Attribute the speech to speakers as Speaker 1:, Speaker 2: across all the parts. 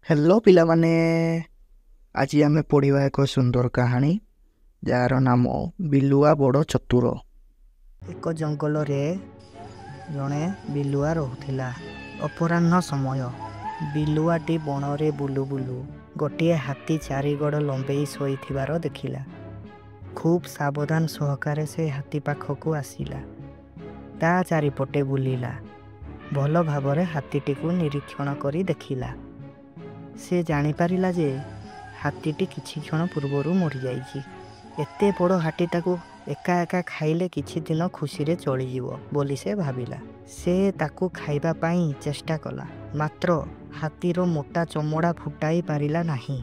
Speaker 1: Hello पिलामाने आज आमे पढ़िबा एक सुंदर कहानी जार नाम बिलुआ बड़ चतुर। एक जंगल रे जणे बिलुआ रहुथिला। अपराह्न समय बिलुआटी बणरे बुलु बुलु गोटे हाथी चारिगड़ लंबेई शोइथिबार देखिला। खूब सावधान सहकारे से हाथी पाखकु आसिला। ता चारिपटे बुलिला। भल भावरे हाथीटीकु निरीक्षण करी देखिला। से जानी पारिला जे हाथीटी किछि क्षण पूर्वरु मरि जाइछि। एते बड़ हाथीटाकु एका एका खाइले किछि दिन खुशी रे चली जीवो बोली से भाबिला। से ताकु खाइबा पाई चेष्टा कला, मात्र हाथीर मोटा चमड़ा फुटाई पारिला नाही।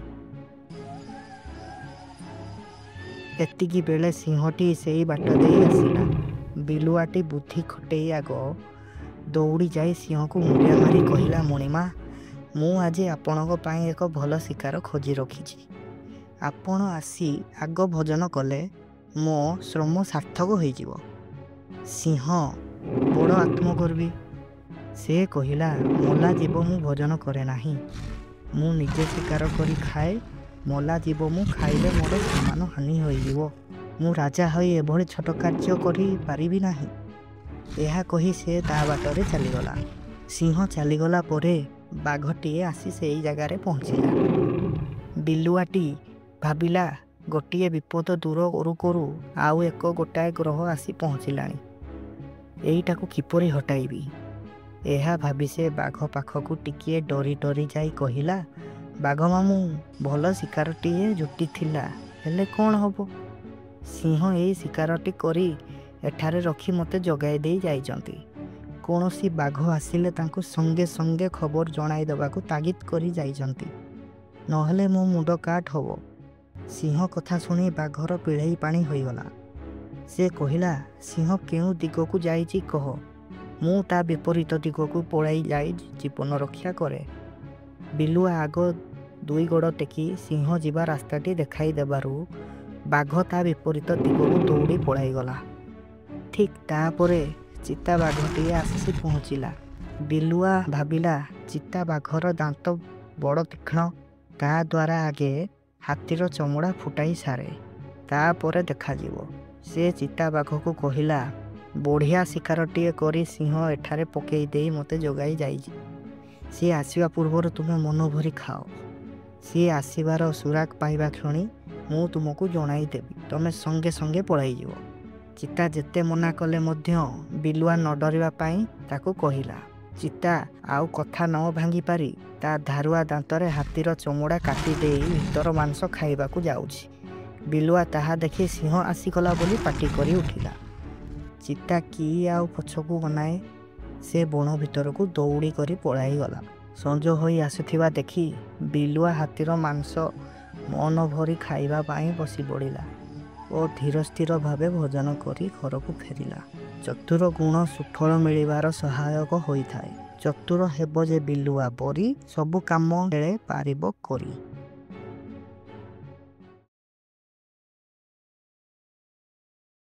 Speaker 1: एतिकी बेले सिंहटी सेई बाट देई आसिला। बिलुआटी बुद्धि खटेई आग दौड़ी जाई सिंह को मुंडिया मारी कहिला, मुनिमा मु आज आपणक पाई एक भल शिकार खोजी रखिछि। आपण आसी आग भोजन कले मो श्रम सार्थक होई जीवो। सिंह बड़ आत्मगर्वी। से कहिला, मोला जीव मु भोजन करे नाही। मु निजे शिकार करी खाए। मोला जीव मु खाइले मोर समान हानि होई जीवो। मु राजा होई एभଳି छोट कार्य करी पारिबि नाही। एहा कही से ता बाटरे चलीगला। सिंह चलीगला परे बाघटीए आसी सेई जगारे पहुँचिला। बिलुआटी भाबिला गोटिए विपद दूर करू करू आउ एक गोटाए ग्रह आसी पहुँचिलाणी। एईटाकू किपरि हटाइबी एहा भाबी से बाघ पाखकू टिकिए डरी डरी जाई कहिला, बाघ मामू भल शिकारटीए जुटिथिला, हेले कौन हबो? सिंह एई शिकारटी करी एठारे रखी मते जगाई देई जाइचंती। कौनसी बाघ आसिले तांको संगे संगे खबर जणाई देबाकू तागिद करी जाइचंती, नहले मो मुंड काट हबो। सिंह कथा सुनी बाघर पिढ़ई पानी होइगला। से कहिला, सिंह केउ दिगकू जाइची कह, मु ता विपरीत दिगकू पळाई जाई जीवन रक्षा करे। बिलुआ आग दुई गोड़ टेकी सिंह जीवा रास्ताटी देखाई देबारु बाघ ता विपरीत दिगकू दौड़ी पळाई गला। ठीक तापरे चिता बाघटीए आसी पहुँचिला। बिलुआ भाबिला चिता बाघर दांत बड़ तीक्ष्ण, ता द्वारा आगे हाथीर चमड़ा फुटाई सारे, तापरे देखा जीवो। से चिता बाघ को कहिला, बढ़िया शिकारटीए करी सिंह एठारे पकेई देई मते जगाई जाइछि। सी आसीबा पूर्वर तुमे मन भरी खाओ। सी आसीबार सुराग पाइबा क्षणी मु तुमको जणाई देबी, तमे संगे संगे पळाई जीवो। चिता जेते मना कले मध्य बिलुआ न डरिबा पाई ताकू कहिला। चिता आउ कथा न भांगी पारी ता धारुआ दांतरे हाथीर चमड़ा काटी देई भीतर मांस खाइबाकू जाउछि। बिलुआ ताहा देखि सिंह आसीगला बोली पाटी करी उठिला। चिता की आउ पछकू बनाए से बण भितरकू दौड़ी करी पळाई गला। संज होई आसुथिबा देखि बिलुआ हाथीर मांस मन भरी खाइबा पाई बसी पड़िला और धीर स्थिर भावे भोजन करी घर को फेरिला। चतुर गुण सुफल मिलिबार सहायक होइथाए। चतुर हेब जे बिलुआ बरी, सबु काम पारिब करी।